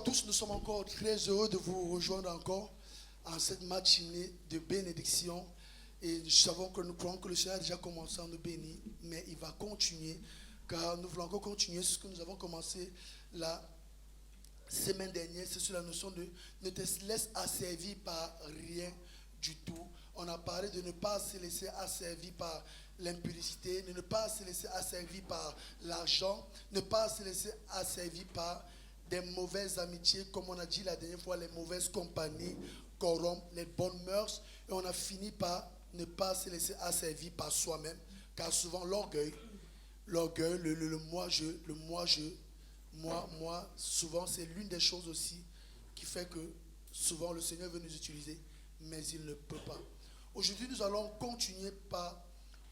à tous, nous sommes encore très heureux de vous rejoindre encore en cette matinée de bénédiction. Et nous savons que nous croyons que le Seigneur a déjà commencé à nous bénir, mais il va continuer, car nous voulons encore continuer ce que nous avons commencé la semaine dernière. C'est sur la notion de ne te laisse asservir par rien du tout. On a parlé de ne pas se laisser asservir par l'impudicité, de ne pas se laisser asservir par l'argent, ne pas se laisser asservir par des mauvaises amitiés, comme on a dit la dernière fois, les mauvaises compagnies corrompent les bonnes mœurs. Et on a fini par ne pas se laisser asservir par soi-même, car souvent l'orgueil, le moi, souvent c'est l'une des choses aussi qui fait que souvent le Seigneur veut nous utiliser, mais il ne peut pas. Aujourd'hui, nous allons continuer par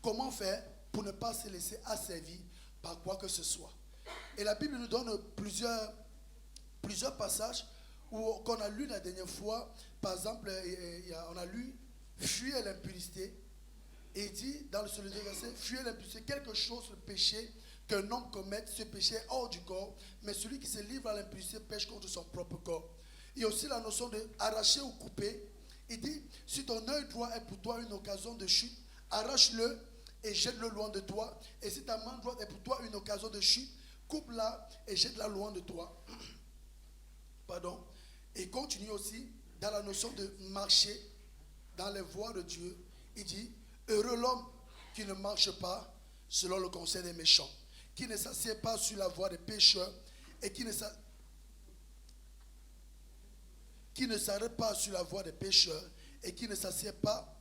comment faire pour ne pas se laisser asservir par quoi que ce soit. Et la Bible nous donne plusieurs passages qu'on a lu la dernière fois. Par exemple, on a lu « Fuyez l'impudicité ». Et il dit dans le deuxième verset « Fuyez l'impudicité, quelque chose, le péché qu'un homme commette, ce péché est hors du corps, mais celui qui se livre à l'impudicité pêche contre son propre corps. » Il y a aussi la notion de arracher ou couper. Il dit « Si ton œil droit est pour toi une occasion de chute, arrache-le et jette-le loin de toi. Et si ta main droite est pour toi une occasion de chute, coupe-la et jette-la loin de toi. » Pardon. Et continue aussi dans la notion de marcher dans les voies de Dieu. Il dit « Heureux l'homme qui ne marche pas selon le conseil des méchants, qui ne s'assied pas sur la voie des pécheurs et qui ne s'arrête pas sur la voie des pécheurs et qui ne s'assied pas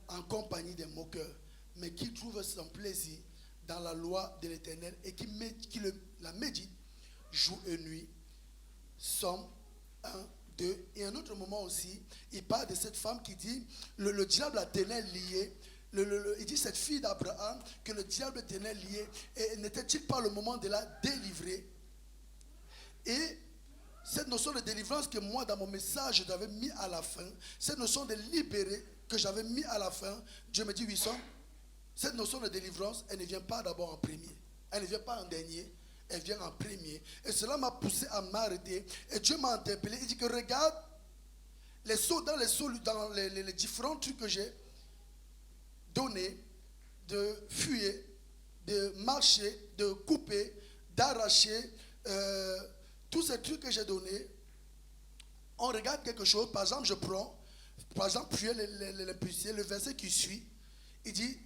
en compagnie des moqueurs, mais qui trouve son plaisir dans la loi de l'Éternel et qui la médite jour et nuit. » Somme 1, 2. Et un autre moment aussi, il parle de cette femme qui dit le diable la tenait liée. Il dit cette fille d'Abraham que le diable tenait liée. Et n'était-il pas le moment de la délivrer? Et cette notion de délivrance que moi, dans mon message, j'avais mis à la fin, cette notion de libérer que j'avais mis à la fin, Dieu me dit, Wilson, cette notion de délivrance, elle ne vient pas d'abord en premier. Elle ne vient pas en dernier. Elle vient en premier. Et cela m'a poussé à m'arrêter. Et Dieu m'a interpellé. Il dit que regarde, dans les différents trucs que j'ai donnés, de fuir, de marcher, de couper, d'arracher, tous ces trucs que j'ai donnés, on regarde quelque chose. Par exemple, je prends, fuir l'impudicité, le verset qui suit, il dit,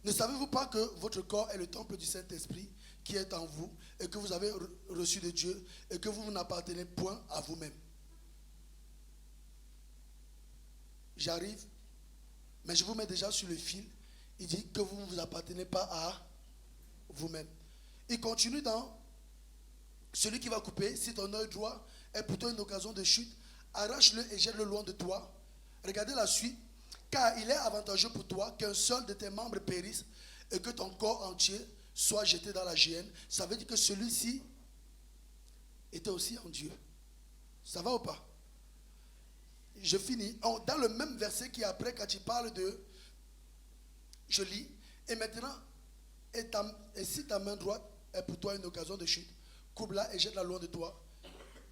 ne savez-vous pas que votre corps est le temple du Saint-Esprit qui est en vous et que vous avez reçu de Dieu et que vous n'appartenez point à vous-même? J'arrive, mais je vous mets déjà sur le fil. Il dit que vous ne vous appartenez pas à vous-même. Il continue dans celui qui va couper. Si ton œil droit est pour toi une occasion de chute, arrache-le et jette-le loin de toi. Regardez la suite. Car il est avantageux pour toi qu'un seul de tes membres périsse et que ton corps entier soit jeté dans la géhenne. Ça veut dire que celui-ci était aussi en Dieu. Ça va ou pas? Je finis. Dans le même verset qui est après, quand il parle de... Je lis. Et maintenant, et si ta main droite est pour toi une occasion de chute, coupe-la et jette-la loin de toi.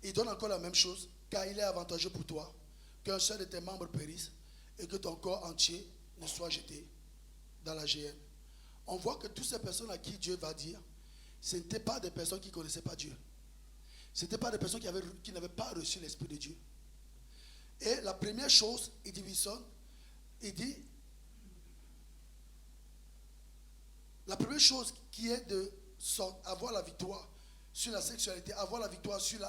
Il donne encore la même chose. Car il est avantageux pour toi qu'un seul de tes membres périsse et que ton corps entier ne soit jeté dans la géhenne. On voit que toutes ces personnes à qui Dieu va dire, ce n'étaient pas des personnes qui ne connaissaient pas Dieu. Ce n'étaient pas des personnes qui n'avaient pas reçu l'Esprit de Dieu. Et la première chose, il dit Wilson, il dit, la première chose qui est de avoir la victoire sur la sexualité, avoir la victoire sur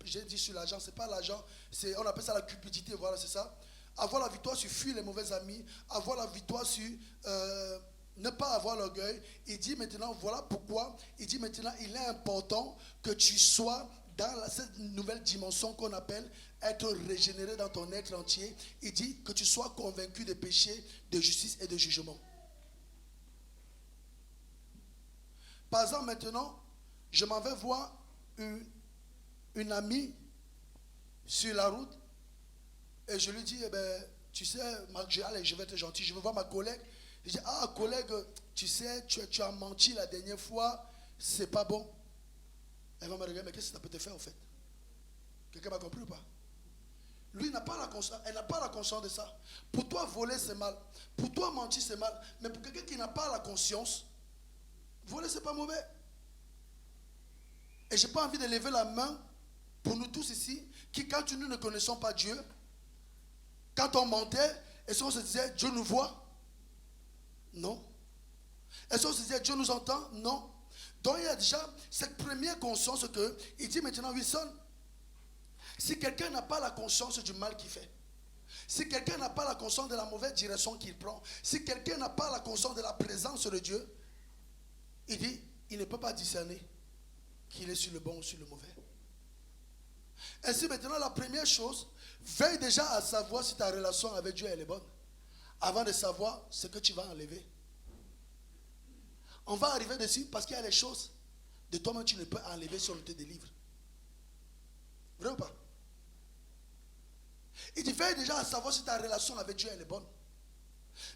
j'ai dit sur l'argent, c'est pas l'argent, on appelle ça la cupidité, voilà, c'est ça. Avoir la victoire sur fuir les mauvais amis, avoir la victoire sur ne pas avoir l'orgueil. Il dit maintenant, voilà pourquoi, il dit maintenant, il est important que tu sois dans cette nouvelle dimension qu'on appelle être régénéré dans ton être entier. Il dit que tu sois convaincu de péché, de justice et de jugement. Par exemple, maintenant, je m'en vais voir une amie sur la route et je lui dis, eh ben, tu sais, Marc, allez, je vais être gentil, je vais voir ma collègue. Je dis, ah, collègue, tu sais, tu as menti la dernière fois, c'est pas bon. Elle va me regarder, mais qu'est-ce que ça peut te faire en fait? Quelqu'un m'a compris ou pas? Lui n'a pas la conscience, elle n'a pas la conscience de ça. Pour toi, voler c'est mal. Pour toi, mentir c'est mal. Mais pour quelqu'un qui n'a pas la conscience, voler c'est pas mauvais. Et je n'ai pas envie de lever la main pour nous tous ici, qui quand nous ne connaissons pas Dieu, quand on mentait, est-ce qu'on se disait Dieu nous voit? Non. Est-ce qu'on se disait Dieu nous entend? Non. Donc il y a déjà cette première conscience que il dit maintenant Wilson, si quelqu'un n'a pas la conscience du mal qu'il fait, si quelqu'un n'a pas la conscience de la mauvaise direction qu'il prend, si quelqu'un n'a pas la conscience de la présence de Dieu, il dit, il ne peut pas discerner qu'il est sur le bon ou sur le mauvais. Ainsi maintenant, la première chose, veille déjà à savoir si ta relation avec Dieu elle est bonne, avant de savoir ce que tu vas enlever. On va arriver dessus parce qu'il y a les choses de toi-même tu ne peux enlever si on te délivre. Vrai ou pas? Il dit, veille déjà à savoir si ta relation avec Dieu elle est bonne.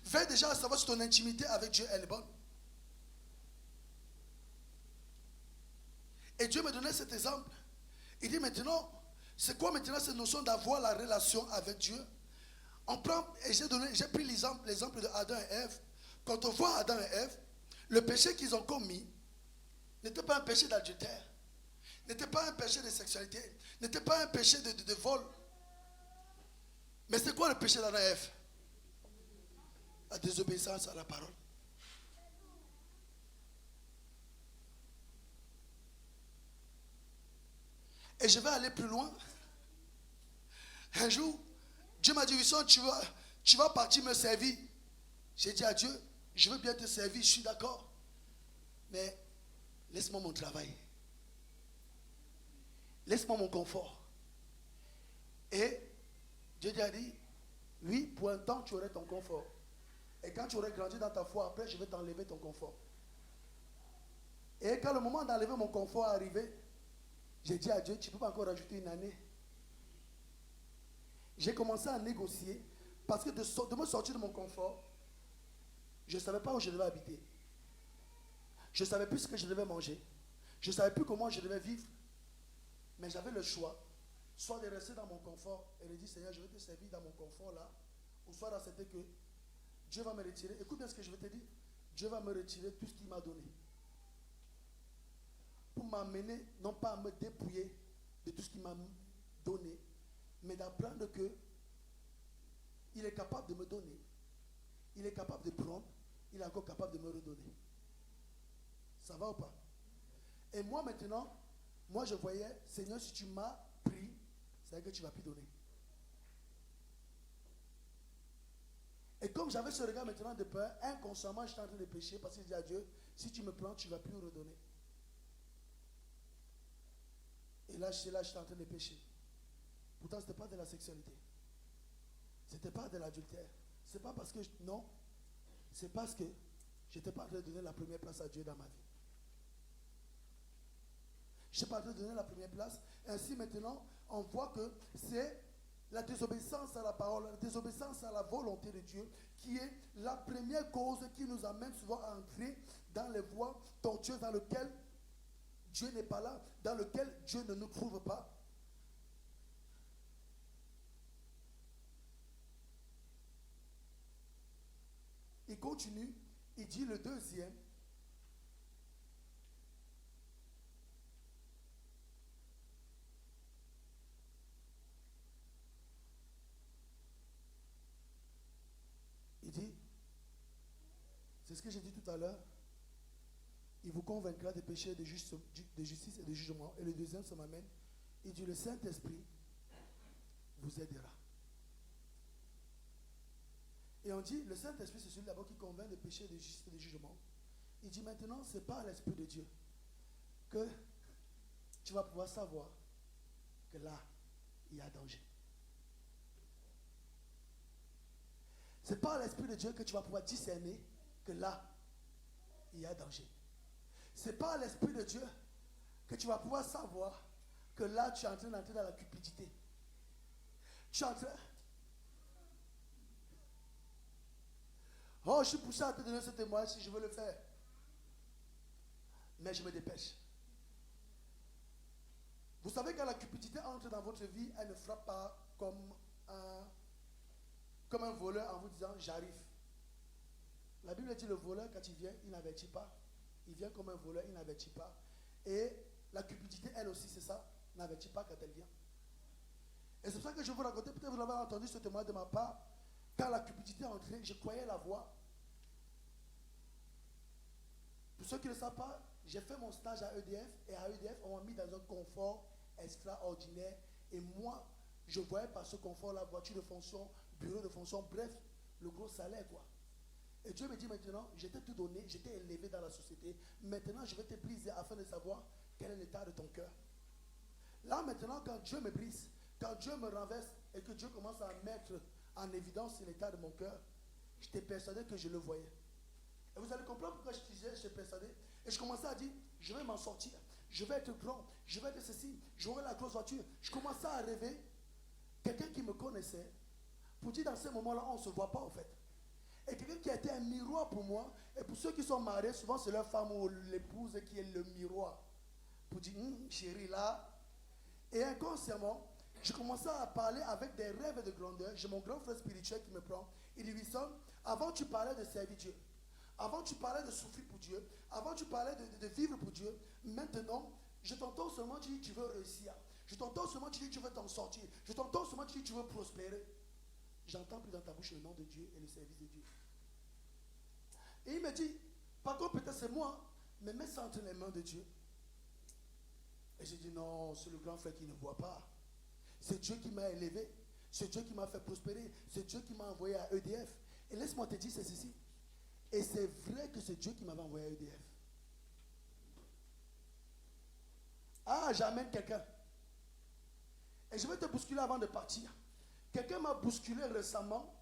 Veille déjà à savoir si ton intimité avec Dieu elle est bonne. Et Dieu me donnait cet exemple. Il dit maintenant, c'est quoi maintenant cette notion d'avoir la relation avec Dieu? On prend, et j'ai pris l'exemple de Adam et Ève. Quand on voit Adam et Ève, le péché qu'ils ont commis n'était pas un péché d'adultère, n'était pas un péché de sexualité, n'était pas un péché de vol. Mais c'est quoi le péché d'Adam et Ève? La désobéissance à la parole. Et je vais aller plus loin. Un jour, Dieu m'a dit, Wilson, tu vas partir me servir. J'ai dit à Dieu, je veux bien te servir, je suis d'accord. Mais laisse-moi mon travail. Laisse-moi mon confort. Et Dieu a dit, oui, pour un temps, tu aurais ton confort. Et quand tu aurais grandi dans ta foi, après, je vais t'enlever ton confort. Et quand le moment d'enlever mon confort est arrivé, j'ai dit à Dieu, tu ne peux pas encore rajouter une année. J'ai commencé à négocier parce que de me sortir de mon confort, je ne savais pas où je devais habiter. Je ne savais plus ce que je devais manger. Je ne savais plus comment je devais vivre. Mais j'avais le choix, soit de rester dans mon confort et de dire, Seigneur, je vais te servir dans mon confort là, ou soit d'accepter que Dieu va me retirer. Écoute bien ce que je vais te dire. Dieu va me retirer tout ce qu'il m'a donné. Pour m'amener, non pas à me dépouiller de tout ce qu'il m'a donné, mais d'apprendre que il est capable de me donner, il est capable de prendre, il est encore capable de me redonner. Ça va ou pas? Et moi maintenant, moi je voyais, Seigneur, si tu m'as pris, c'est-à-dire que tu ne vas plus donner. Et comme j'avais ce regard maintenant de peur, inconsciemment j'étais en train de pécher parce que je dis à Dieu, si tu me prends, tu ne vas plus me redonner. Et là, j'étais en train de pécher. Pourtant, ce n'était pas de la sexualité. Ce n'était pas de l'adultère. Ce n'est pas parce que, non, c'est parce que je n'étais pas en train de donner la première place à Dieu dans ma vie. Je n'étais pas en train de donner la première place. Ainsi, maintenant, on voit que c'est la désobéissance à la parole, la désobéissance à la volonté de Dieu, qui est la première cause qui nous amène souvent à entrer dans les voies tortueuses dans lesquelles Dieu n'est pas là, dans lequel Dieu ne nous trouve pas. Il continue, il dit le deuxième. Il dit, c'est ce que j'ai dit tout à l'heure, il vous convaincra des péchés, de justice et de jugement. Et le deuxième, ça m'amène. Il dit, le Saint-Esprit vous aidera. Et on dit, le Saint-Esprit, c'est celui là-bas qui convainc des péchés, de justice et de jugement. Il dit, maintenant, c'est par l'Esprit de Dieu que tu vas pouvoir savoir que là, il y a danger. C'est par l'Esprit de Dieu que tu vas pouvoir discerner que là, il y a danger. C'est par l'Esprit de Dieu que tu vas pouvoir savoir que là, tu es en train d'entrer dans la cupidité. Tu es en train... Oh, je suis poussé à te donner ce témoignage si je veux le faire. Mais je me dépêche. Vous savez, quand la cupidité entre dans votre vie, elle ne frappe pas comme un voleur en vous disant j'arrive. La Bible dit le voleur, quand il vient, il n'avertit pas. Il vient comme un voleur, il n'avertit pas. Et la cupidité, elle aussi, c'est ça, n'avertit pas quand elle vient. Et c'est pour ça que je vous raconter, peut-être vous l'avez entendu ce témoignage de ma part, quand la cupidité est entrée, je croyais la voir. Pour ceux qui ne le savent pas, j'ai fait mon stage à EDF, et à EDF, on m'a mis dans un confort extraordinaire. Et moi, je voyais par ce confort la voiture de fonction, bureau de fonction, bref, le gros salaire, quoi. Et Dieu me dit maintenant, je t'ai tout donné, je t'ai élevé dans la société. Maintenant, je vais te briser afin de savoir quel est l'état de ton cœur. Là, maintenant, quand Dieu me brise, quand Dieu me renverse et que Dieu commence à mettre en évidence l'état de mon cœur, j'étais persuadé que je le voyais. Et vous allez comprendre pourquoi je disais, j'étais persuadé. Et je commençais à dire, je vais m'en sortir, je vais être grand, je vais être ceci, j'aurai la grosse voiture. Je commençais à rêver quelqu'un qui me connaissait, pour dire dans ces moments-là, on ne se voit pas en fait. Et quelqu'un qui a été un miroir pour moi, et pour ceux qui sont mariés, souvent c'est leur femme ou l'épouse qui est le miroir. Pour dire, chérie là. Et inconsciemment, je commençais à parler avec des rêves de grandeur. J'ai mon grand frère spirituel qui me prend. Il dit, Wilson, avant tu parlais de servir Dieu. Avant tu parlais de souffrir pour Dieu. Avant tu parlais de vivre pour Dieu. Maintenant, je t'entends seulement dire que tu veux réussir. Je t'entends seulement dire que tu veux t'en sortir. Je t'entends seulement dire que tu veux prospérer. J'entends plus dans ta bouche le nom de Dieu et le service de Dieu. Et il me dit, par contre peut-être c'est moi, mais mets ça entre les mains de Dieu. Et j'ai dit non, c'est le grand frère qui ne voit pas. C'est Dieu qui m'a élevé. C'est Dieu qui m'a fait prospérer. C'est Dieu qui m'a envoyé à EDF. Et laisse-moi te dire, c'est ceci. Et c'est vrai que c'est Dieu qui m'avait envoyé à EDF. Ah, j'amène quelqu'un. Et je vais te bousculer avant de partir. Quelqu'un m'a bousculé récemment.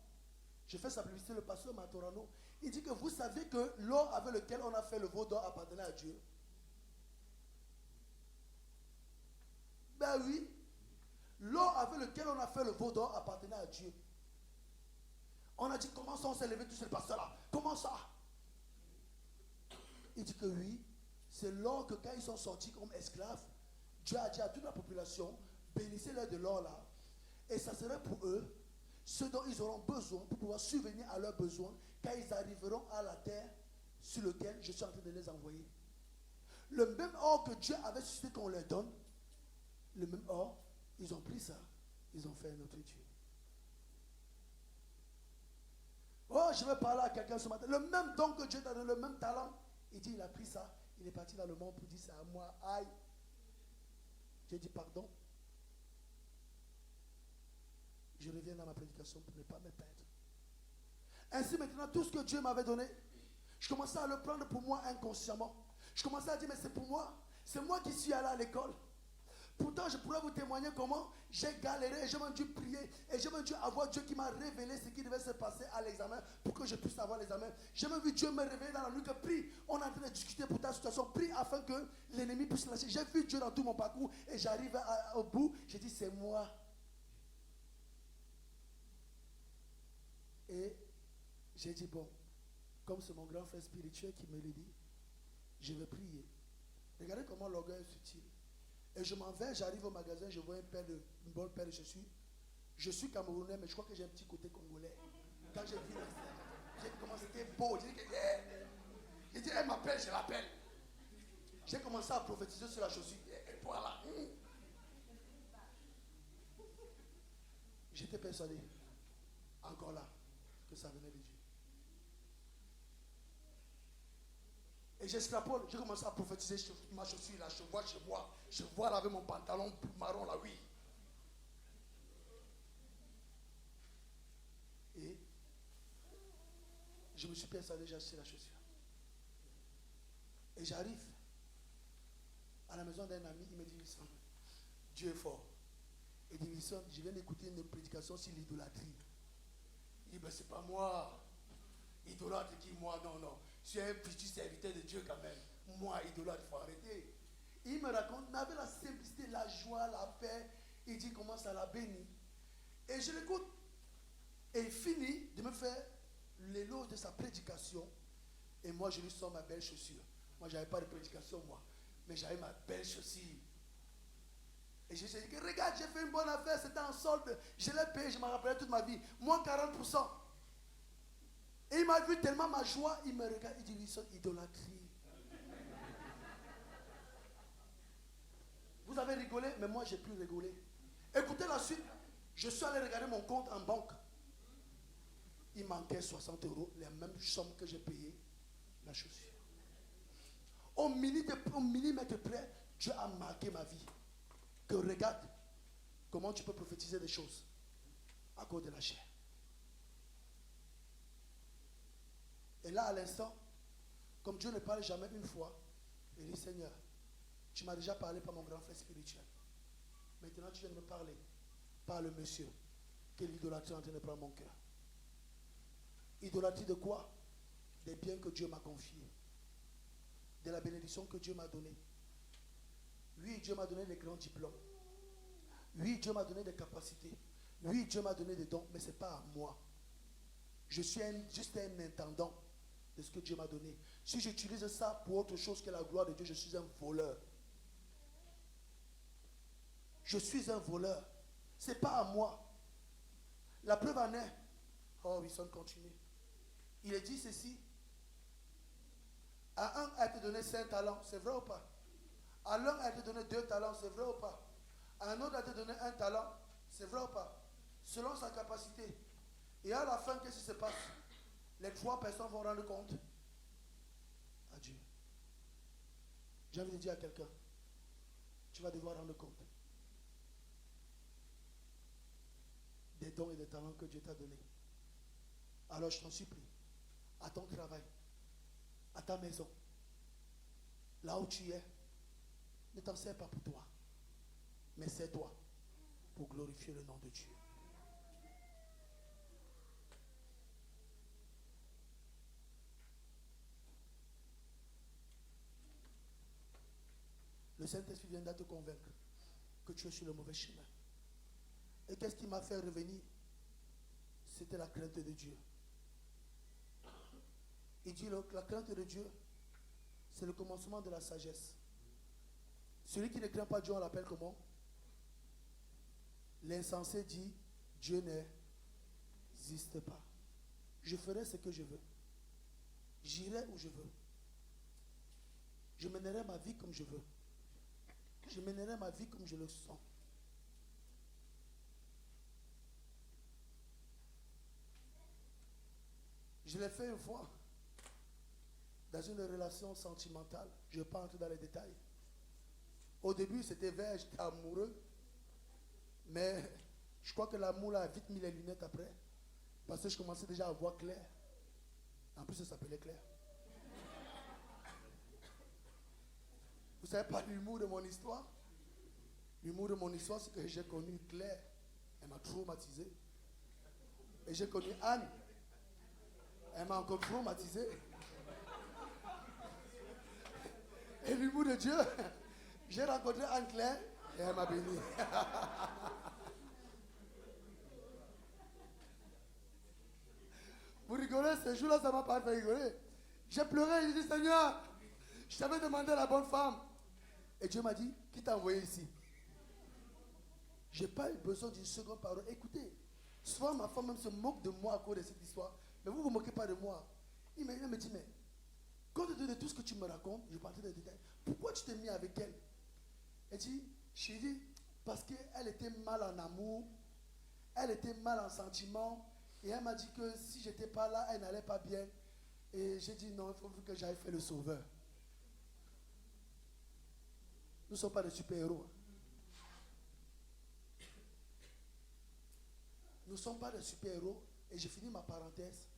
Je fais sa publicité, le pasteur Matorano. Il dit que vous savez que l'or avec lequel on a fait le veau d'or appartenait à Dieu. Ben oui. L'or avec lequel on a fait le veau d'or appartenait à Dieu. On a dit, comment ça on s'est levé tout ce pasteur là? Comment ça? Il dit que oui. C'est l'or que quand ils sont sortis comme esclaves, Dieu a dit à toute la population, bénissez-leur de l'or là. Et ça serait pour eux ce dont ils auront besoin pour pouvoir subvenir à leurs besoins quand ils arriveront à la terre sur laquelle je suis en train de les envoyer. Le même or que Dieu avait suscité qu'on leur donne, le même or, ils ont pris ça, ils ont fait un autre Dieu. Oh, je vais parler à quelqu'un ce matin. Le même don que Dieu t'a donné, le même talent, il dit, il a pris ça, il est parti dans le monde pour dire, c'est à moi, aïe. J'ai dit pardon. Je reviens dans ma prédication pour ne pas me perdre. Ainsi maintenant, tout ce que Dieu m'avait donné, je commençais à le prendre pour moi inconsciemment. Je commençais à dire, mais c'est pour moi. C'est moi qui suis allé à l'école. Pourtant, je pourrais vous témoigner comment j'ai galéré et j'ai même dû prier. Et j'ai même dû avoir Dieu qui m'a révélé ce qui devait se passer à l'examen pour que je puisse avoir l'examen. J'ai même vu Dieu me révéler dans la nuit que prie. On est en train de discuter pour ta situation. Prie afin que l'ennemi puisse lâcher. J'ai vu Dieu dans tout mon parcours et j'arrive au bout. J'ai dit, c'est moi. Et j'ai dit, bon, comme c'est mon grand frère spirituel qui me le dit, je vais prier. Regardez comment l'orgueil est subtil. Et je m'en vais, j'arrive au magasin, je vois une bonne paire de chaussures. Je suis camerounais, mais je crois que j'ai un petit côté congolais. Quand j'ai vu j'ai dit comment c'était beau. J'ai dit, elle m'appelle, je l'appelle. J'ai commencé à prophétiser sur la chaussure. Et voilà. J'étais persuadé, encore là, que ça venait de Dieu. Et j'extrapole, j'ai commencé à prophétiser sur ma chaussure là, je vois là avec mon pantalon marron là, oui. Et je me suis persuadé, j'ai acheté la chaussure. Et j'arrive à la maison d'un ami, il me dit, Wilson, Dieu est fort. Il dit, Wilson, je viens d'écouter une prédication sur l'idolâtrie. Il dit, ben c'est pas moi. Idolâtre qui, moi, non. Je suis un petit serviteur de Dieu quand même. Moi, idolâtre, il faut arrêter. Il me raconte, mais avec la simplicité, la joie, la paix, il dit comment ça l'a béni. Et je l'écoute. Et il finit de me faire l'éloge de sa prédication. Et moi, je lui sors ma belle chaussure. Moi, je n'avais pas de prédication, moi. Mais j'avais ma belle chaussure. Et j'ai dit, regarde, j'ai fait une bonne affaire, c'était en solde. Je l'ai payé, je m'en rappelais toute ma vie. Moins 40%. Et il m'a vu tellement ma joie, il me regarde, il dit, ils sont idolâtries. Vous avez rigolé, mais moi j'ai pu rigoler. Écoutez la suite. Je suis allé regarder mon compte en banque. Il manquait 60 €, la même somme que j'ai payé la chaussure. Au millimètre près, Dieu a marqué ma vie. Que regarde comment tu peux prophétiser des choses à cause de la chair. Et là, à l'instant, comme Dieu ne parle jamais une fois, il dit, Seigneur, tu m'as déjà parlé par mon grand frère spirituel. Maintenant, tu viens de me parler par le monsieur que l'idolâtrie est en train de prendre mon cœur. Idolâtrie de quoi? Des biens que Dieu m'a confiés. De la bénédiction que Dieu m'a donnée. Oui, Dieu m'a donné des grands diplômes. Oui, Dieu m'a donné des capacités. Oui, Dieu m'a donné des dons, mais ce n'est pas à moi. Je suis juste un intendant de ce que Dieu m'a donné. Si j'utilise ça pour autre chose que la gloire de Dieu, je suis un voleur. Je suis un voleur. Ce n'est pas à moi. La preuve en est. Oh, Wilson continue. Il a dit ceci. À un a été donné 5 talents, c'est vrai ou pas? À l'un a été donné 2 talents, c'est vrai ou pas? À un autre a été donné 1 talent, c'est vrai ou pas? Selon sa capacité. Et à la fin, qu'est-ce qui se passe? Les 3 personnes vont rendre compte à Dieu. J'ai envie de dire à quelqu'un, tu vas devoir rendre compte des dons et des talents que Dieu t'a donnés. Alors je t'en supplie, à ton travail, à ta maison, là où tu es, ne t'en sers pas pour toi, mais sers-toi pour glorifier le nom de Dieu. Le Saint-Esprit viendra te convaincre que tu es sur le mauvais chemin. Et qu'est-ce qui m'a fait revenir? C'était la crainte de Dieu. Il dit la crainte de Dieu, c'est le commencement de la sagesse. Celui qui ne craint pas Dieu, on l'appelle comment? L'insensé dit, Dieu n'existe pas. Je ferai ce que je veux. J'irai où je veux. Je mènerai ma vie comme je veux. Je mènerai ma vie comme je le sens. Je l'ai fait une fois. Dans une relation sentimentale. Je ne vais pas entrer dans les détails. Au début, c'était vert, j'étais amoureux. Mais je crois que l'amour a vite mis les lunettes après. Parce que je commençais déjà à voir clair. En plus, ça s'appelait Claire. Vous savez pas l'humour de mon histoire? L'humour de mon histoire, c'est que j'ai connu Claire. Elle m'a traumatisé. Et j'ai connu Anne. Elle m'a encore traumatisé. Et l'humour de Dieu, j'ai rencontré Anne-Claire et elle m'a béni. Vous rigolez, ce jour-là, ça ne m'a pas fait rigoler. J'ai pleuré, j'ai dit, Seigneur, je t'avais demandé la bonne femme. Et Dieu m'a dit, qui t'a envoyé ici? Je n'ai pas eu besoin d'une seconde parole. Écoutez, souvent ma femme même se moque de moi à cause de cette histoire. Mais vous ne vous moquez pas de moi. Il me dit, mais compte tenu de tout ce que tu me racontes, je partais des détails. Pourquoi tu t'es mis avec elle? Elle dit, chérie, parce qu'elle était mal en amour, elle était mal en sentiment, et elle m'a dit que si j'étais pas là, elle n'allait pas bien. Et j'ai dit non, il faut que j'aille faire le sauveur. Nous ne sommes pas des super-héros. Nous ne sommes pas des super-héros. Et j'ai fini ma parenthèse.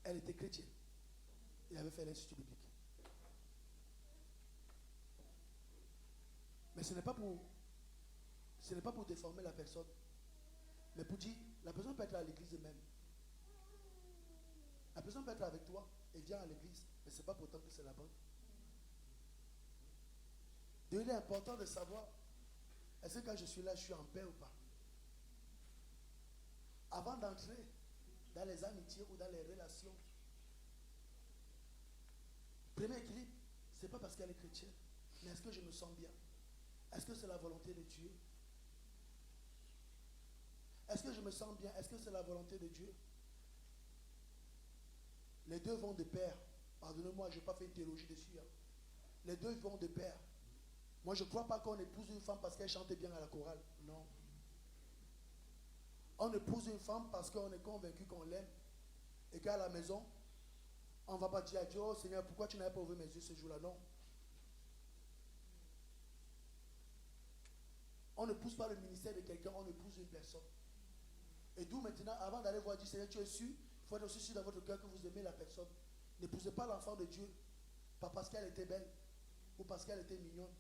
Elle était chrétienne. Elle avait fait l'institut biblique. Mais ce n'est pas pour déformer la personne. Mais pour dire, la personne peut être à l'église même. La personne peut être avec toi et vient à l'église. Mais ce n'est pas pourtant que c'est la bonne. Donc il est important de savoir, est-ce que quand je suis là, je suis en paix ou pas? Avant d'entrer dans les amitiés ou dans les relations, premier équilibre, Ce n'est pas parce qu'elle est chrétienne, mais est-ce que je me sens bien? Est-ce que c'est la volonté de Dieu? Est-ce que je me sens bien? Est-ce que c'est la volonté de Dieu? Les deux vont de pair. Pardonnez-moi, je n'ai pas fait une théologie dessus. Hein. Les deux vont de pair. Moi, je ne crois pas qu'on épouse une femme parce qu'elle chante bien à la chorale. Non. On épouse une femme parce qu'on est convaincu qu'on l'aime. Et qu'à la maison, on ne va pas dire à Dieu, oh Seigneur, pourquoi tu n'avais pas ouvert mes yeux ce jour-là? Non. On n'épouse pas le ministère de quelqu'un, on épouse une personne. Et d'où maintenant, avant d'aller voir Dieu, Seigneur, tu es sûr, il faut être aussi sûr dans votre cœur que vous aimez la personne. N'épousez pas l'enfant de Dieu, pas parce qu'elle était belle ou parce qu'elle était mignonne.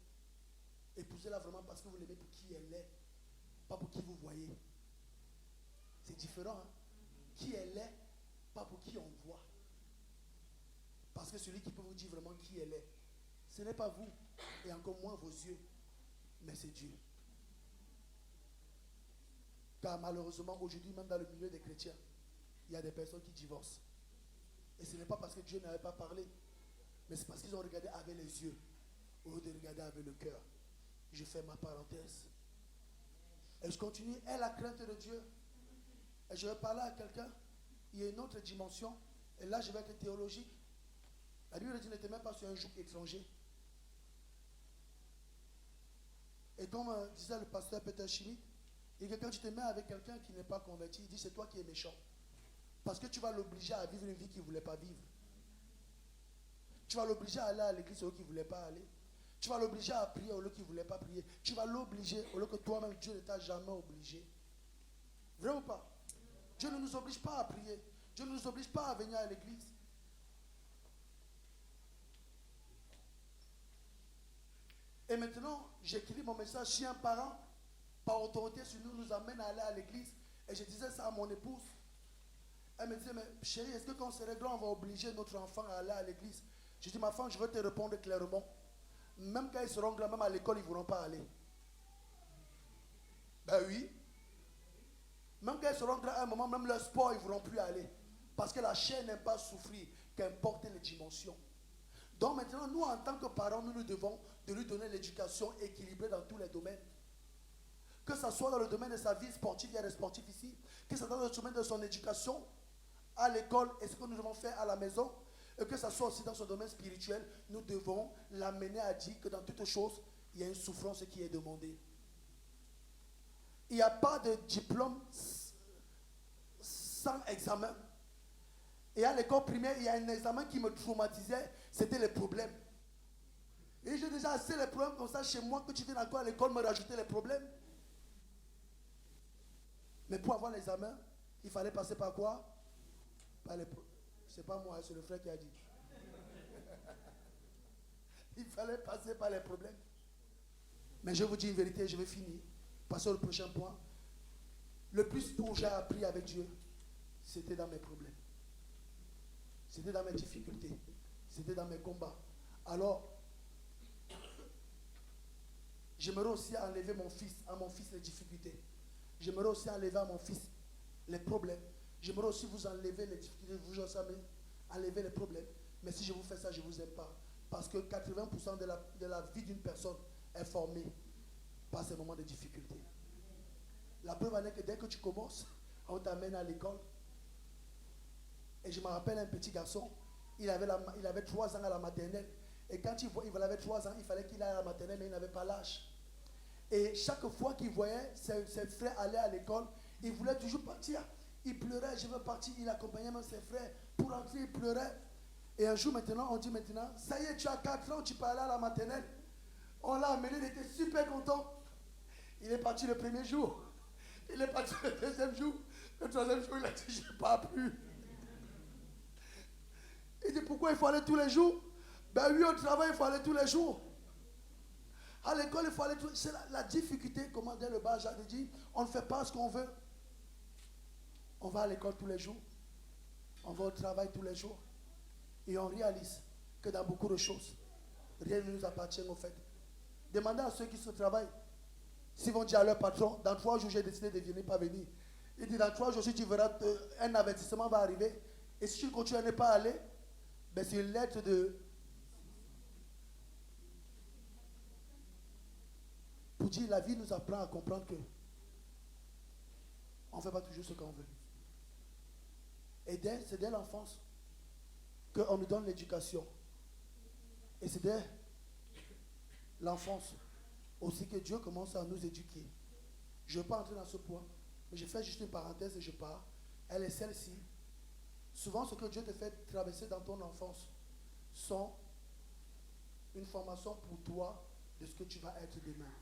Épousez-la vraiment parce que vous l'aimez pour qui elle est, pas pour qui vous voyez. C'est différent, hein? Qui elle est, pas pour qui on voit. Parce que celui qui peut vous dire vraiment qui elle est, ce n'est pas vous, et encore moins vos yeux, mais c'est Dieu. Car malheureusement, aujourd'hui, même dans le milieu des chrétiens, il y a des personnes qui divorcent. Et ce n'est pas parce que Dieu n'avait pas parlé, mais c'est parce qu'ils ont regardé avec les yeux, au lieu de regarder avec le cœur. Je fais ma parenthèse. Et je continue. Et la crainte de Dieu. Et je vais parler à quelqu'un. Il y a une autre dimension. Et là, je vais être théologique. La Bible dit, ne te mets pas sur un joug étranger. Et comme disait le pasteur Peter Schmidt, il dit que quand tu te mets avec quelqu'un qui n'est pas converti, il dit, c'est toi qui es méchant. Parce que tu vas l'obliger à vivre une vie qu'il ne voulait pas vivre. Tu vas l'obliger à aller à l'église au lieu qu'il ne voulait pas aller. Tu vas l'obliger à prier au lieu qu'il ne voulait pas prier. Tu vas l'obliger au lieu que toi-même, Dieu ne t'a jamais obligé. Vrai ou pas? Dieu ne nous oblige pas à prier. Dieu ne nous oblige pas à venir à l'église. Et maintenant, j'écris mon message. Si un parent, par autorité sur nous, nous amène à aller à l'église, et je disais ça à mon épouse, elle me disait, mais chérie, est-ce que quand c'est réglé, on va obliger notre enfant à aller à l'église? Je dis, ma femme, je veux te répondre clairement. Même quand ils seront grands, même à l'école, ils ne voudront pas aller. Ben oui. Même quand ils seront grands, à un moment, même leur sport, ils ne voudront plus aller. Parce que la chair n'aime pas souffrir, qu'importe les dimensions. Donc maintenant, nous, en tant que parents, nous devons de lui donner l'éducation équilibrée dans tous les domaines. Que ce soit dans le domaine de sa vie sportive, il y a des sportifs ici. Que ce soit dans le domaine de son éducation, à l'école, et ce que nous devons faire à la maison. Et que ce soit aussi dans son domaine spirituel, nous devons l'amener à dire que dans toutes choses, il y a une souffrance qui est demandée. Il n'y a pas de diplôme sans examen. Et à l'école primaire, il y a un examen qui me traumatisait, c'était les problèmes. Et j'ai déjà assez les problèmes comme ça chez moi, que tu viens encore à l'école me rajouter les problèmes. Mais pour avoir l'examen, il fallait passer par quoi? Par les problèmes. C'est pas moi, c'est le frère qui a dit. Il fallait passer par les problèmes. Mais je vous dis une vérité, je vais finir. Passer au prochain point. Le plus où j'ai appris avec Dieu, c'était dans mes problèmes. C'était dans mes difficultés. C'était dans mes combats. Alors, j'aimerais aussi enlever à mon fils les difficultés. J'aimerais aussi enlever à mon fils les problèmes. J'aimerais aussi vous enlever les difficultés, vous enlever les problèmes. Mais si je vous fais ça, je ne vous aime pas. Parce que 80% de la vie d'une personne est formée par ces moments de difficulté. La preuve en est que dès que tu commences, on t'amène à l'école. Et je me rappelle un petit garçon, il avait 3 ans à la maternelle. Et quand il avait 3 ans, il fallait qu'il aille à la maternelle, mais il n'avait pas l'âge. Et chaque fois qu'il voyait ses frères aller à l'école, il voulait toujours partir. Il pleurait, je veux partir. Il accompagnait même ses frères. Pour entrer, il pleurait. Et un jour maintenant, on dit maintenant, ça y est, tu as 4 ans, tu peux aller à la maternelle. On l'a amené, il était super content. Il est parti le premier jour. Il est parti le deuxième jour. Le troisième jour, il a dit, je n'ai pas pu. Il dit, pourquoi il faut aller tous les jours? Ben oui, au travail, il faut aller tous les jours. À l'école, il faut aller tous les jours. C'est la difficulté, comment dire le bas, j'ai dit, on ne fait pas ce qu'on veut. On va à l'école tous les jours. On va au travail tous les jours. Et on réalise que dans beaucoup de choses, rien ne nous appartient au fait. Demandez à ceux qui se travaillent. S'ils vont dire à leur patron, dans 3 jours, j'ai décidé de venir, pas venir. Il dit, dans 3 jours, si tu verras, un avertissement va arriver. Et si tu continues à ne pas aller, ben c'est une lettre de... dire, la vie nous apprend à comprendre que on ne fait pas toujours ce qu'on veut. Et c'est dès l'enfance qu'on nous donne l'éducation. Et c'est dès l'enfance aussi que Dieu commence à nous éduquer. Je ne vais pas entrer dans ce point, mais je fais juste une parenthèse et je pars. Elle est celle-ci. Souvent, ce que Dieu te fait traverser dans ton enfance sont une formation pour toi de ce que tu vas être demain.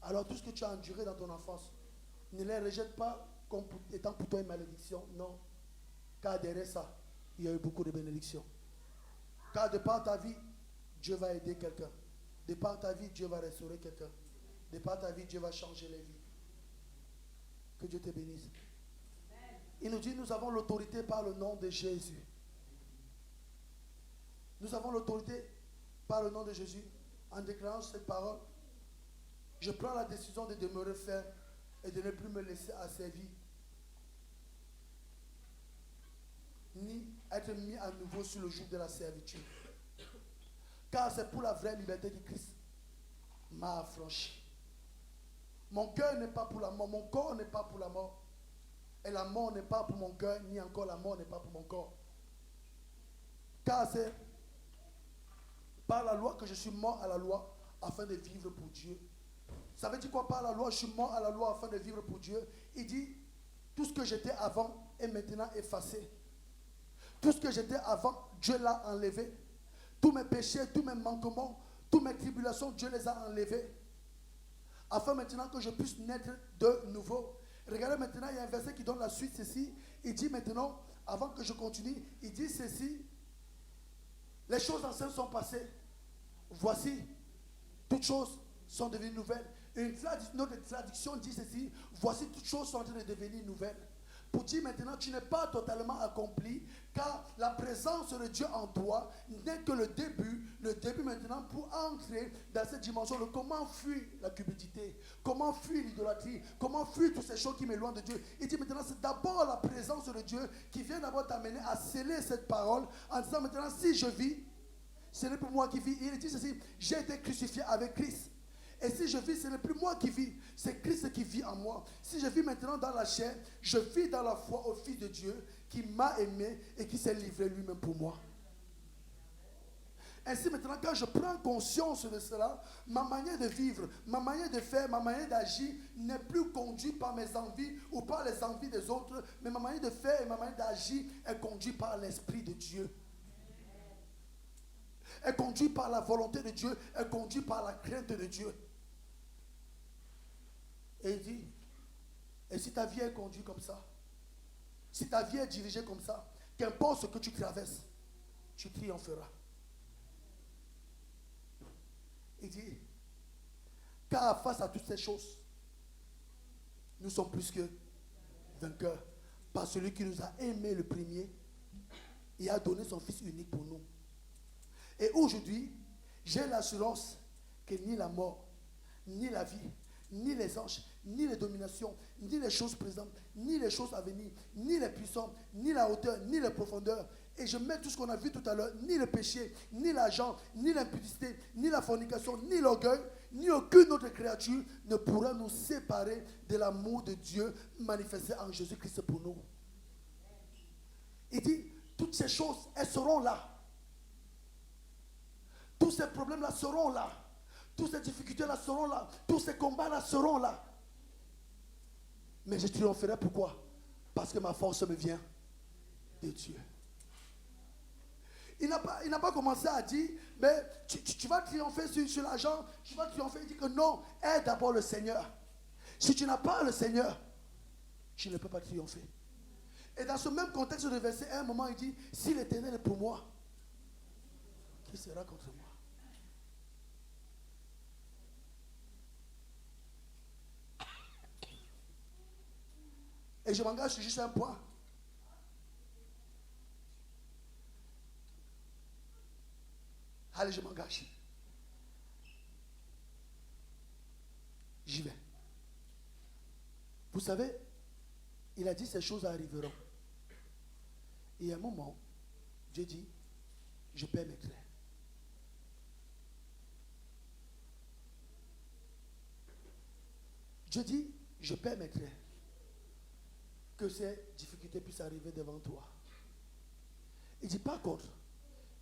Alors, tout ce que tu as enduré dans ton enfance, ne les rejette pas comme étant pour toi une malédiction. Non. Car derrière ça, il y a eu beaucoup de bénédictions. Car de par ta vie, Dieu va aider quelqu'un. De par ta vie, Dieu va restaurer quelqu'un. De par ta vie, Dieu va changer les vies. Que Dieu te bénisse. Il nous dit, nous avons l'autorité par le nom de Jésus. Nous avons l'autorité par le nom de Jésus. En déclarant cette parole, je prends la décision de demeurer ferme et de ne plus me laisser asservir, ni être mis à nouveau sur le joug de la servitude. Car c'est pour la vraie liberté que Christ m'a affranchi. Mon cœur n'est pas pour la mort, mon corps n'est pas pour la mort. Et la mort n'est pas pour mon cœur, ni encore la mort n'est pas pour mon corps. Car c'est par la loi que je suis mort à la loi afin de vivre pour Dieu. Ça veut dire quoi par la loi? Je suis mort à la loi afin de vivre pour Dieu. Il dit, tout ce que j'étais avant est maintenant effacé. Tout ce que j'étais avant, Dieu l'a enlevé. Tous mes péchés, tous mes manquements, toutes mes tribulations, Dieu les a enlevés. Afin maintenant que je puisse naître de nouveau. Regardez maintenant, il y a un verset qui donne la suite, ceci. Il dit maintenant, avant que je continue, il dit ceci. Les choses anciennes sont passées. Voici, toutes choses sont devenues nouvelles. Notre traduction dit ceci. Voici, toutes choses sont en train de devenir nouvelles. Pour dire maintenant, tu n'es pas totalement accompli, car la présence de Dieu en toi n'est que le début maintenant pour entrer dans cette dimension de comment fuir la cupidité, comment fuir l'idolâtrie, comment fuir toutes ces choses qui m'éloignent de Dieu. Il dit maintenant, c'est d'abord la présence de Dieu qui vient d'abord t'amener à sceller cette parole en disant maintenant, si je vis, ce n'est plus moi qui vis. Il dit ceci, j'ai été crucifié avec Christ. Et si je vis, ce n'est plus moi qui vis, c'est Christ qui vit en moi. Si je vis maintenant dans la chair, je vis dans la foi au Fils de Dieu qui m'a aimé et qui s'est livré lui-même pour moi. Ainsi maintenant, quand je prends conscience de cela, ma manière de vivre, ma manière de faire, ma manière d'agir n'est plus conduite par mes envies ou par les envies des autres, mais ma manière de faire et ma manière d'agir est conduite par l'Esprit de Dieu. Est conduite par la volonté de Dieu, est conduite par la crainte de Dieu. Et il dit, et si ta vie est conduite comme ça, si ta vie est dirigée comme ça, qu'importe ce que tu traverses, tu triompheras. Il dit, car face à toutes ces choses, nous sommes plus que vainqueurs par celui qui nous a aimés le premier et a donné son Fils unique pour nous. Et aujourd'hui, j'ai l'assurance que ni la mort, ni la vie, ni les anges, ni les dominations, ni les choses présentes, ni les choses à venir, ni les puissants, ni la hauteur, ni les profondeurs. Et je mets tout ce qu'on a vu tout à l'heure, ni le péché, ni l'argent, ni l'impudicité, ni la fornication, ni l'orgueil, ni aucune autre créature ne pourra nous séparer de l'amour de Dieu manifesté en Jésus-Christ pour nous. Il dit, toutes ces choses, elles seront là. Tous ces problèmes-là seront là. Toutes ces difficultés-là seront là. Tous ces combats-là seront là. Mais je triompherai, pourquoi? Parce que ma force me vient de Dieu. Il n'a pas commencé à dire, mais tu vas triompher sur l'argent, tu vas triompher. Il dit que non, aide d'abord le Seigneur. Si tu n'as pas le Seigneur, tu ne peux pas triompher. Et dans ce même contexte de verset, à un moment, il dit, si l'Éternel est pour moi, qui sera contre moi? Et je m'engage sur juste un point. Allez, je m'engage. J'y vais. Vous savez, il a dit ces choses arriveront. Et à un moment, Dieu dit, je permettrai. Dieu dit, je permettrai que ces difficultés puissent arriver devant toi. Il dit, par contre,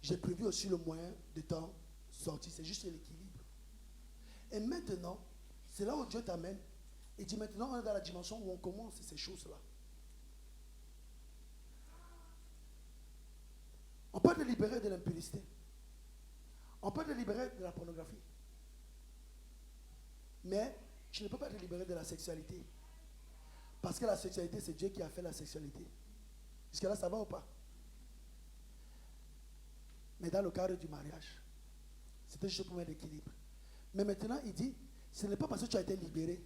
j'ai prévu aussi le moyen de t'en sortir. C'est juste l'équilibre. Et maintenant, c'est là où Dieu t'amène. Il dit, maintenant, on est dans la dimension où on commence ces choses-là. On peut te libérer de l'impudicité. On peut te libérer de la pornographie. Mais tu ne peux pas te libérer de la sexualité. Parce que la sexualité, c'est Dieu qui a fait la sexualité. Jusqu'à là, ça va ou pas? Mais dans le cadre du mariage, c'était juste pour mettre l'équilibre. Mais maintenant, il dit, ce n'est pas parce que tu as été libéré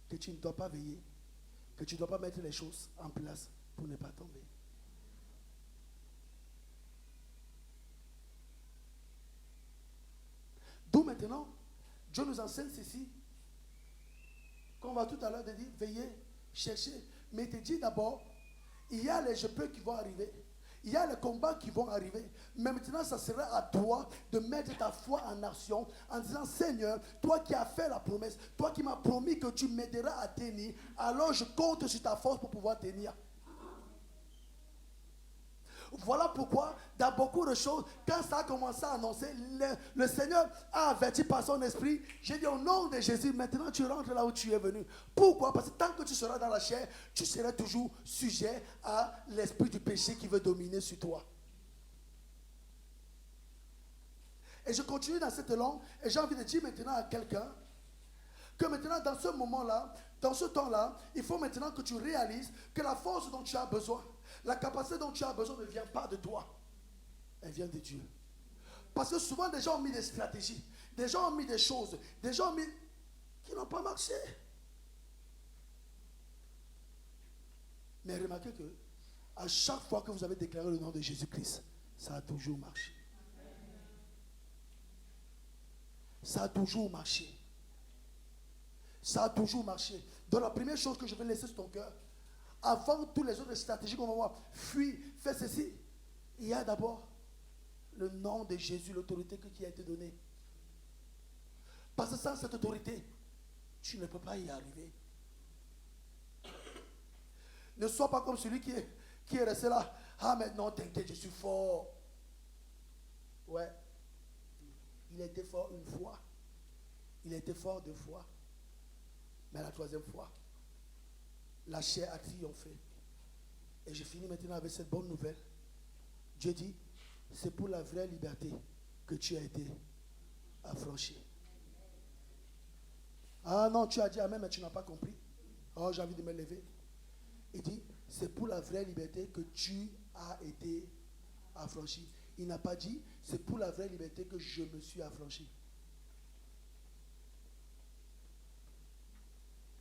que tu ne dois pas veiller, que tu ne dois pas mettre les choses en place pour ne pas tomber. D'où maintenant, Dieu nous enseigne ceci, qu'on va tout à l'heure te dire, veillez, cherchez. Mais il te dit d'abord, il y a les je peux qui vont arriver. Il y a les combats qui vont arriver. Mais maintenant, ça sera à toi de mettre ta foi en action en disant, Seigneur, toi qui as fait la promesse, toi qui m'as promis que tu m'aideras à tenir, alors je compte sur ta force pour pouvoir tenir. Voilà pourquoi, dans beaucoup de choses, quand ça a commencé à annoncer, le Seigneur a averti par son esprit. J'ai dit au nom de Jésus, maintenant tu rentres là où tu es venu. Pourquoi? Parce que tant que tu seras dans la chair, tu seras toujours sujet à l'esprit du péché qui veut dominer sur toi. Et je continue dans cette langue, et j'ai envie de dire maintenant à quelqu'un que maintenant, dans ce moment-là, dans ce temps-là, il faut maintenant que tu réalises que la force dont tu as besoin, la capacité dont tu as besoin ne vient pas de toi. Elle vient de Dieu. Parce que souvent, des gens ont mis des stratégies, des gens ont mis des choses, des gens ont mis qui n'ont pas marché. Mais remarquez que à chaque fois que vous avez déclaré le nom de Jésus-Christ, ça a toujours marché. Ça a toujours marché. Ça a toujours marché. Donc la première chose que je vais laisser sur ton cœur, avant toutes les autres stratégies qu'on va voir, fuis, fais ceci, il y a d'abord le nom de Jésus, l'autorité qui a été donnée. Parce que sans cette autorité, tu ne peux pas y arriver. Ne sois pas comme celui qui est resté là. Ah, maintenant, t'inquiète, je suis fort. Ouais. Il était fort une fois. Il était fort deux fois. Mais la troisième fois, la chair a triomphé. Et je finis maintenant avec cette bonne nouvelle. Dieu dit, c'est pour la vraie liberté que tu as été affranchi. Ah non, tu as dit amen, mais tu n'as pas compris. Oh, j'ai envie de me lever. Il dit, c'est pour la vraie liberté que tu as été affranchi. Il n'a pas dit, c'est pour la vraie liberté que je me suis affranchi.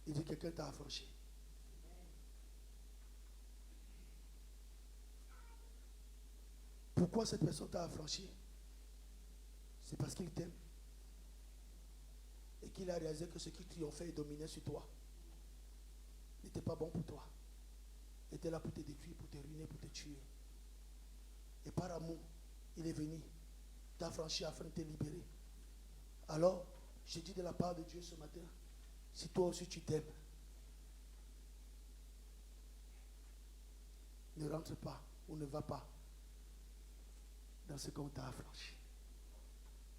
Il dit, quelqu'un t'a affranchi. Pourquoi cette personne t'a affranchi? C'est parce qu'il t'aime. Et qu'il a réalisé que ce qui triomphait et dominait sur toi n'était pas bon pour toi. Était là pour te détruire, pour te ruiner, pour te tuer. Et par amour, il est venu t'affranchir afin de te libérer. Alors, je dis de la part de Dieu ce matin, si toi aussi tu t'aimes, ne rentre pas ou ne va pas dans ce qu'on t'a affranchi.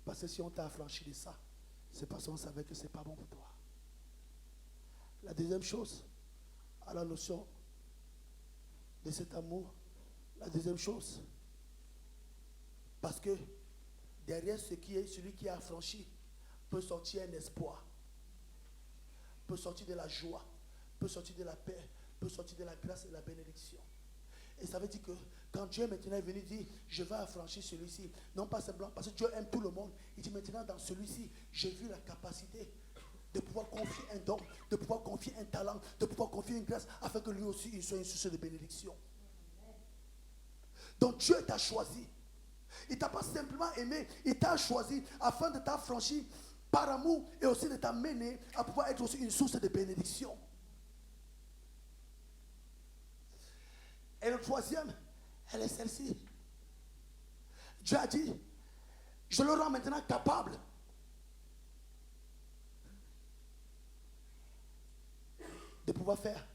Parce que si on t'a affranchi de ça, c'est parce qu'on savait que ce n'est pas bon pour toi. La deuxième chose, à la notion de cet amour, la deuxième chose, parce que derrière celui qui est affranchi peut sortir un espoir, peut sortir de la joie, peut sortir de la paix, peut sortir de la grâce et de la bénédiction. Et ça veut dire que quand Dieu maintenant est venu dire, je vais affranchir celui-ci, non pas simplement parce que Dieu aime tout le monde, il dit maintenant dans celui-ci, j'ai vu la capacité de pouvoir confier un don, de pouvoir confier un talent, de pouvoir confier une grâce, afin que lui aussi il soit une source de bénédiction. Donc Dieu t'a choisi. Il ne t'a pas simplement aimé, il t'a choisi afin de t'affranchir par amour et aussi de t'amener à pouvoir être aussi une source de bénédiction. Et le troisième, elle est celle-ci. Dieu a dit, je le rends maintenant capable de pouvoir faire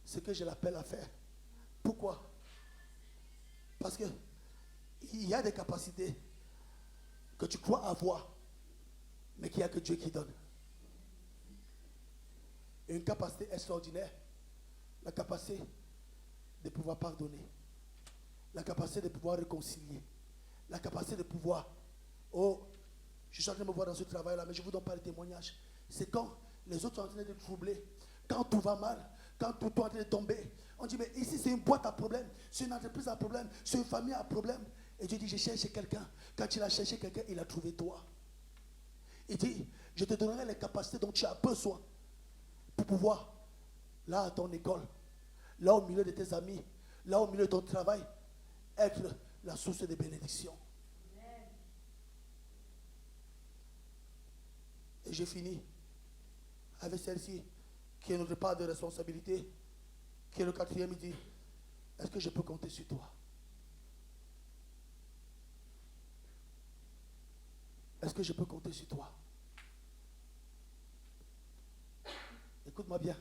ce que je l'appelle à faire. Pourquoi? Parce que il y a des capacités que tu crois avoir, mais qu'il n'y a que Dieu qui donne. Une capacité extraordinaire, la capacité de pouvoir pardonner, la capacité de pouvoir réconcilier, la capacité de pouvoir, oh, je suis en train de me voir dans ce travail-là, mais je ne vous donne pas le témoignage. C'est quand les autres sont en train de troubler, quand tout va mal, quand tout est en train de tomber. On dit, mais ici c'est une boîte à problème, c'est une entreprise à problème, c'est une famille à problème. Et Dieu dit, je cherche quelqu'un. Quand il a cherché quelqu'un, il a trouvé toi. Il dit, je te donnerai les capacités dont tu as besoin pour pouvoir, là à ton école, là au milieu de tes amis, là au milieu de ton travail, être la source de bénédiction. Et j'ai fini avec celle-ci, qui est notre part de responsabilité, qui est le quatrième. Il dit, est-ce que je peux compter sur toi? Est-ce que je peux compter sur toi? Écoute-moi bien.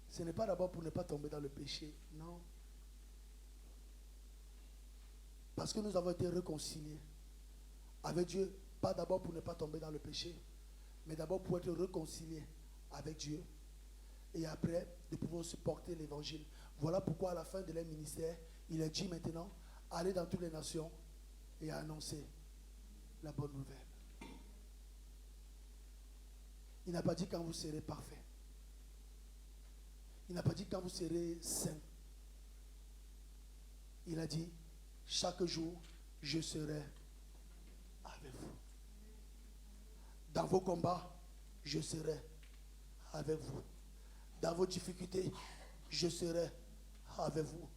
Ce n'est pas d'abord pour ne pas tomber dans le péché, non. Parce que nous avons été réconciliés avec Dieu, pas d'abord pour ne pas tomber dans le péché, mais d'abord pour être réconciliés avec Dieu. Et après, de pouvoir supporter l'évangile. Voilà pourquoi à la fin de leur ministère, il a dit maintenant, allez dans toutes les nations et annoncer la bonne nouvelle. Il n'a pas dit quand vous serez parfait. Il n'a pas dit quand vous serez saint. Il a dit, chaque jour, je serai avec vous. Dans vos combats, je serai avec vous. Dans vos difficultés, je serai avec vous.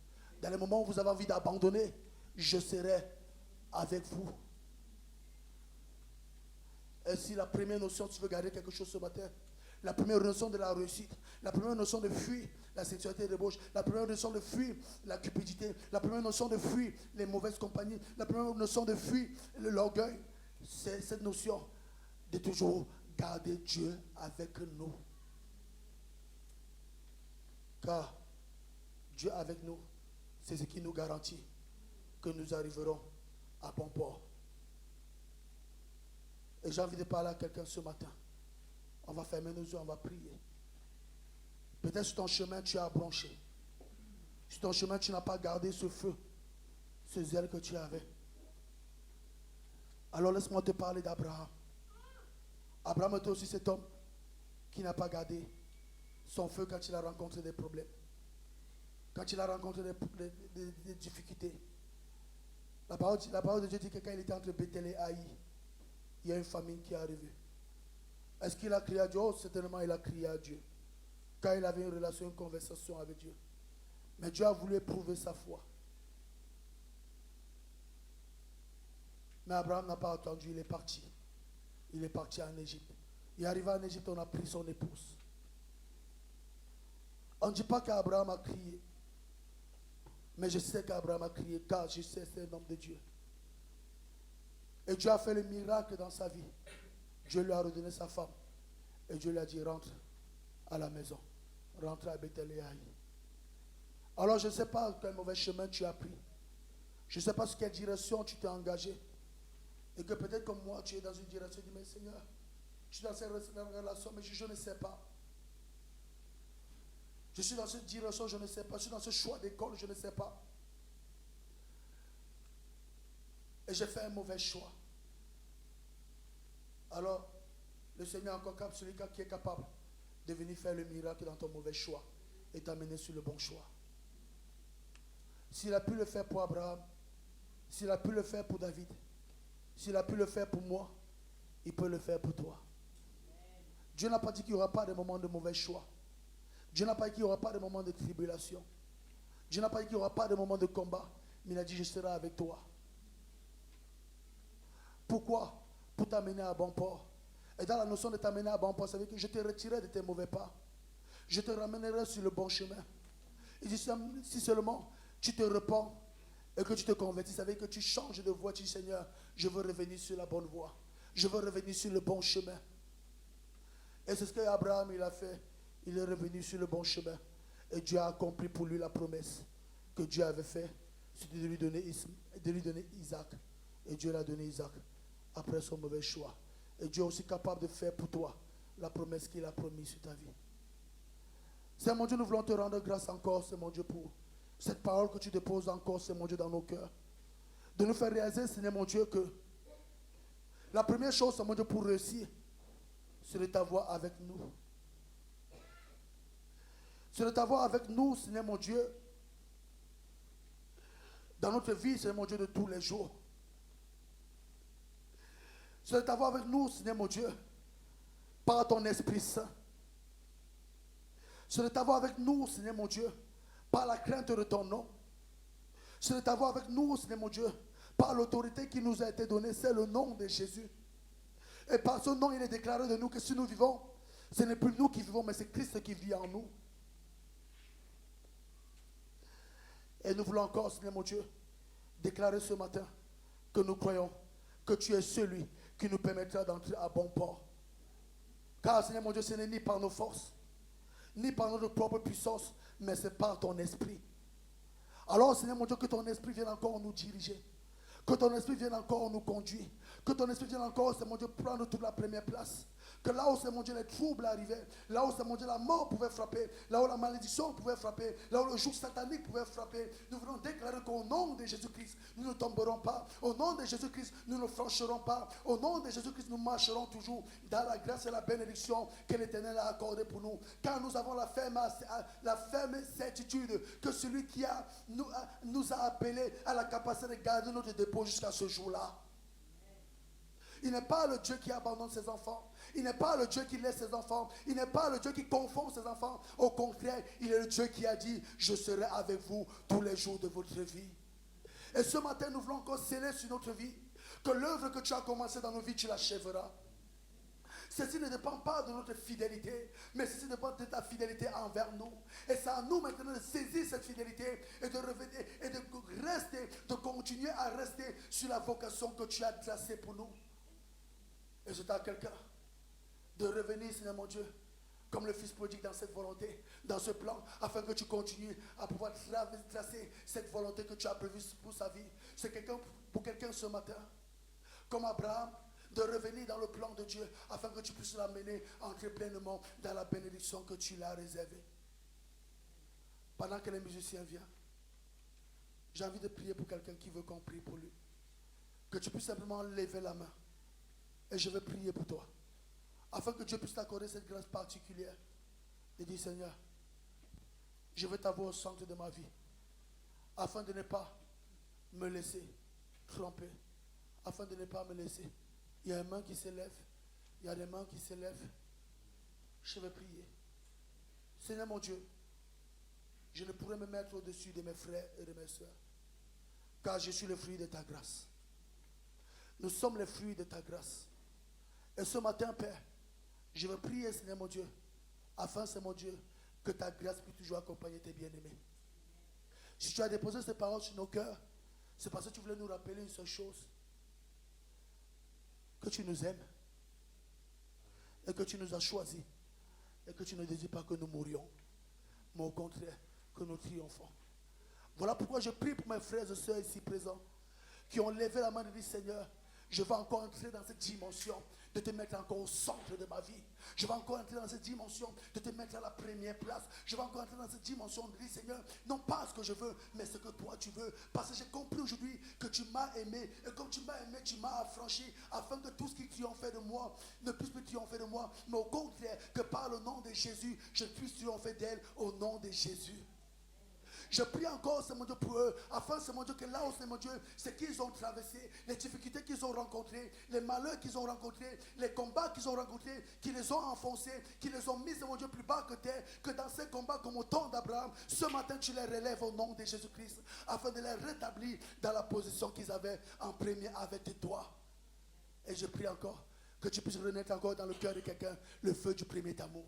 Dans les moments où vous avez envie d'abandonner, je serai avec vous. Et si la première notion, tu veux garder quelque chose ce matin, la première notion de la réussite, la première notion de fuir la sexualité et débauche, la première notion de fuir la cupidité, la première notion de fuir les mauvaises compagnies, la première notion de fuir l'orgueil, c'est cette notion de toujours garder Dieu avec nous. Car Dieu avec nous, c'est ce qui nous garantit que nous arriverons à bon port. Et j'ai envie de parler à quelqu'un ce matin. On va fermer nos yeux, on va prier. Peut-être sur ton chemin, tu as bronché. Sur ton chemin, tu n'as pas gardé ce feu, ce zèle que tu avais. Alors laisse-moi te parler d'Abraham. Abraham était aussi cet homme qui n'a pas gardé son feu quand il a rencontré des problèmes. Quand il a rencontré des difficultés. La parole de Dieu dit que quand il était entre Bethel et Haï, il y a une famine qui est arrivée. Est-ce qu'il a crié à Dieu? Oh, certainement il a crié à Dieu. Quand il avait une relation, une conversation avec Dieu. Mais Dieu a voulu éprouver sa foi. Mais Abraham n'a pas attendu, il est parti. Il est parti en Égypte. Il est arrivé en Égypte, on a pris son épouse. On ne dit pas qu'Abraham a crié. Mais je sais qu'Abraham a crié, car je sais que c'est un homme de Dieu. Et Dieu a fait le miracle dans sa vie. Dieu lui a redonné sa femme. Et Dieu lui a dit, rentre à la maison. Rentre à Bethel et Haï. Alors je ne sais pas quel mauvais chemin tu as pris. Je ne sais pas sur quelle direction tu t'es engagé. Et que peut-être comme moi, tu es dans une direction, tu dis, mais Seigneur, je suis dans cette relation, mais je ne sais pas. Je suis dans cette direction, je ne sais pas. Je suis dans ce choix d'école, je ne sais pas. Et j'ai fait un mauvais choix. Alors, le Seigneur encore capable, celui qui est capable de venir faire le miracle dans ton mauvais choix et t'amener sur le bon choix. S'il a pu le faire pour Abraham, s'il a pu le faire pour David, s'il a pu le faire pour moi, il peut le faire pour toi. Dieu n'a pas dit qu'il n'y aura pas de moments de mauvais choix. Dieu n'a pas dit qu'il n'y aura pas de moments de tribulation. Dieu n'a pas dit qu'il n'y aura pas de moments de combat. Mais il a dit, je serai avec toi. Pourquoi? Pour t'amener à bon port. Et dans la notion de t'amener à bon port, ça veut dire que je te retirerai de tes mauvais pas. Je te ramènerai sur le bon chemin. Il dit, si seulement tu te repens et que tu te convertis, ça veut dire que tu changes de voie. Tu dis, Seigneur, je veux revenir sur la bonne voie. Je veux revenir sur le bon chemin. Et c'est ce qu'Abraham il a fait. Il est revenu sur le bon chemin. Et Dieu a accompli pour lui la promesse que Dieu avait faite, c'était de lui donner Isaac. Et Dieu l'a donné Isaac après son mauvais choix. Et Dieu est aussi capable de faire pour toi la promesse qu'il a promise sur ta vie. Seigneur mon Dieu, nous voulons te rendre grâce encore, Seigneur mon Dieu, pour cette parole que tu déposes encore, Seigneur mon Dieu, dans nos cœurs. De nous faire réaliser, Seigneur mon Dieu, que la première chose, Seigneur mon Dieu, pour réussir, c'est de t'avoir avec nous. C'est de t'avoir avec nous, Seigneur mon Dieu, dans notre vie, Seigneur mon Dieu, de tous les jours. C'est de t'avoir avec nous, Seigneur mon Dieu, par ton Esprit Saint. C'est de t'avoir avec nous, Seigneur mon Dieu, par la crainte de ton nom. C'est de t'avoir avec nous, Seigneur mon Dieu, par l'autorité qui nous a été donnée, c'est le nom de Jésus. Et par ce nom, il est déclaré de nous que si nous vivons, ce n'est plus nous qui vivons, mais c'est Christ qui vit en nous. Et nous voulons encore, Seigneur mon Dieu, déclarer ce matin que nous croyons que tu es celui qui nous permettra d'entrer à bon port. Car, Seigneur mon Dieu, ce n'est ni par nos forces, ni par notre propre puissance, mais c'est par ton esprit. Alors, Seigneur mon Dieu, que ton esprit vienne encore nous diriger. Que ton esprit vienne encore nous conduire. Que ton esprit vienne encore, Seigneur mon Dieu, prendre toute la première place. Que là où, Seigneur mon Dieu, les troubles arrivaient, là où, Seigneur mon Dieu, la mort pouvait frapper, là où la malédiction pouvait frapper, là où le joug satanique pouvait frapper, nous voulons déclarer qu'au nom de Jésus-Christ, nous ne tomberons pas. Au nom de Jésus-Christ, nous ne franchirons pas. Au nom de Jésus-Christ, nous marcherons toujours dans la grâce et la bénédiction que l'Éternel a accordée pour nous. Car nous avons la ferme certitude que celui qui nous a appelés à la capacité de garder notre dépôt jusqu'à ce jour-là. Il n'est pas le Dieu qui abandonne ses enfants. Il n'est pas le Dieu qui laisse ses enfants. Il n'est pas le Dieu qui confond ses enfants. Au contraire, il est le Dieu qui a dit, je serai avec vous tous les jours de votre vie. Et ce matin, nous voulons encore sceller sur notre vie que l'œuvre que tu as commencée dans nos vies, tu l'achèveras. Ceci ne dépend pas de notre fidélité, mais ceci dépend de ta fidélité envers nous. Et c'est à nous maintenant de saisir cette fidélité et de revenir et de rester, de continuer à rester sur la vocation que tu as tracée pour nous. Et c'est à quelqu'un de revenir, Seigneur mon Dieu, comme le Fils prodigue dans cette volonté, dans ce plan, afin que tu continues à pouvoir tracer cette volonté que tu as prévue pour sa vie. C'est pour quelqu'un ce matin, comme Abraham, de revenir dans le plan de Dieu, afin que tu puisses l'amener à entrer pleinement dans la bénédiction que tu l'as réservée. Pendant que les musiciens viennent, j'ai envie de prier pour quelqu'un qui veut qu'on prie pour lui. Que tu puisses simplement lever la main. Et je vais prier pour toi. Afin que Dieu puisse t'accorder cette grâce particulière. Et dire, Seigneur, je veux t'avoir au centre de ma vie. Afin de ne pas me laisser tromper. Afin de ne pas me laisser. Il y a une main qui s'élève. Il y a des mains qui s'élèvent. Je vais prier. Seigneur mon Dieu, je ne pourrais me mettre au-dessus de mes frères et de mes soeurs. Car je suis le fruit de ta grâce. Nous sommes les fruits de ta grâce. Et ce matin, Père, je veux prier, Seigneur mon Dieu, afin, Seigneur mon Dieu, que ta grâce puisse toujours accompagner tes bien-aimés. Si tu as déposé ces paroles sur nos cœurs, c'est parce que tu voulais nous rappeler une seule chose. Que tu nous aimes. Et que tu nous as choisis. Et que tu ne désires pas que nous mourions. Mais au contraire, que nous triomphons. Voilà pourquoi je prie pour mes frères et sœurs ici présents, qui ont levé la main et dit, Seigneur, je vais encore entrer dans cette dimension de te mettre encore au centre de ma vie. Je vais encore entrer dans cette dimension de te mettre à la première place. Je vais encore entrer dans cette dimension de dire, Seigneur, non pas ce que je veux, mais ce que toi tu veux. Parce que j'ai compris aujourd'hui que tu m'as aimé. Et comme tu m'as aimé, tu m'as affranchi. Afin que tout ce qui triomphait de moi ne puisse plus triompher de moi. Mais au contraire, que par le nom de Jésus, je puisse triompher d'elle au nom de Jésus. Je prie encore, Seigneur mon Dieu, pour eux, afin, Seigneur mon Dieu, que là où, Seigneur mon Dieu, ce qu'ils ont traversé, les difficultés qu'ils ont rencontrées, les malheurs qu'ils ont rencontrés, les combats qu'ils ont rencontrés, qui les ont enfoncés, qui les ont mis, Seigneur mon Dieu, plus bas que terre, que dans ces combats, comme au temps d'Abraham, ce matin, tu les relèves au nom de Jésus-Christ, afin de les rétablir dans la position qu'ils avaient en premier avec toi. Et je prie encore que tu puisses renaître encore dans le cœur de quelqu'un le feu du premier amour.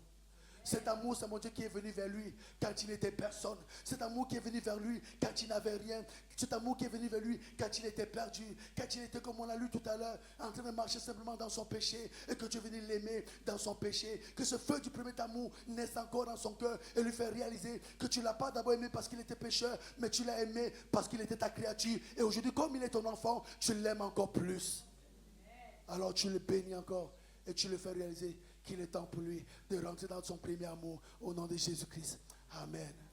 Cet amour, c'est mon Dieu qui est venu vers lui quand il n'était personne. Cet amour qui est venu vers lui quand il n'avait rien. Cet amour qui est venu vers lui quand il était perdu. Quand il était, comme on l'a lu tout à l'heure, en train de marcher simplement dans son péché. Et que tu es venu l'aimer dans son péché. Que ce feu du premier amour naisse encore dans son cœur et lui fait réaliser que tu ne l'as pas d'abord aimé parce qu'il était pécheur, mais tu l'as aimé parce qu'il était ta créature. Et aujourd'hui, comme il est ton enfant, tu l'aimes encore plus. Alors tu le bénis encore et tu le fais réaliser qu'il est temps pour lui de rentrer dans son premier amour au nom de Jésus-Christ. Amen.